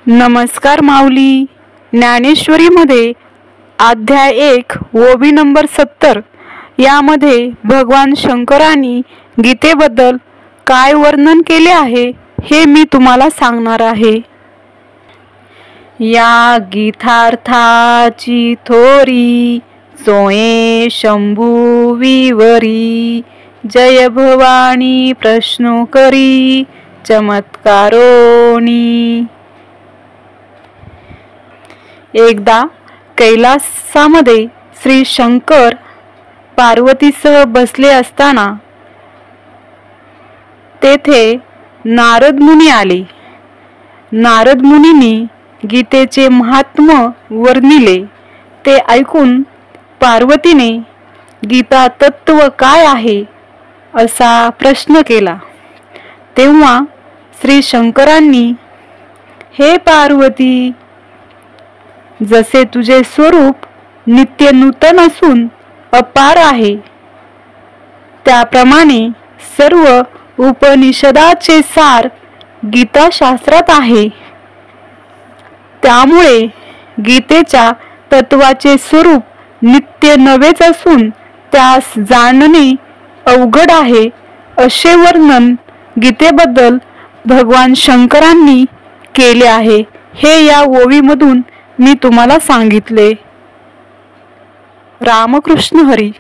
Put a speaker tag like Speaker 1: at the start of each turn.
Speaker 1: नमस्कार माऊली. ज्ञानेश्वरीमध्ये अध्याय 1 ओवी नंबर 70 यामध्ये भगवान शंकरांनी गीतेबद्दल काय वर्णन केले आहे हे मी तुम्हाला सांगणार आहे. या गीतार्थाची थोरी सोये शंभू विवरी, जय भवानी प्रश्नो करी चमत्कारोनी. एकदा कैलासामध्ये श्री शंकर पार्वतीसह बसले असताना तेथे नारद मुनी आले. नारद मुनींनी गीतेचे महात्म्य वर्णिले. ते ऐकून पार्वतीने गीता तत्व काय आहे असा प्रश्न केला. तेव्हा श्री शंकरांनी, हे पार्वती, जसे तुझे स्वरूप नित्य नूतन असून अपार आहे, त्याप्रमाणे सर्व उपनिषदाचे सार गीताशास्त्रात आहे. त्यामुळे गीतेच्या तत्वाचे स्वरूप नित्य नवेच असून त्यास जाणणे अवघड आहे असे वर्णन गीतेबद्दल भगवान शंकरांनी केले आहे. हे या ओवीमधून मी तुम्हाला सांगितले. रामकृष्ण हरी.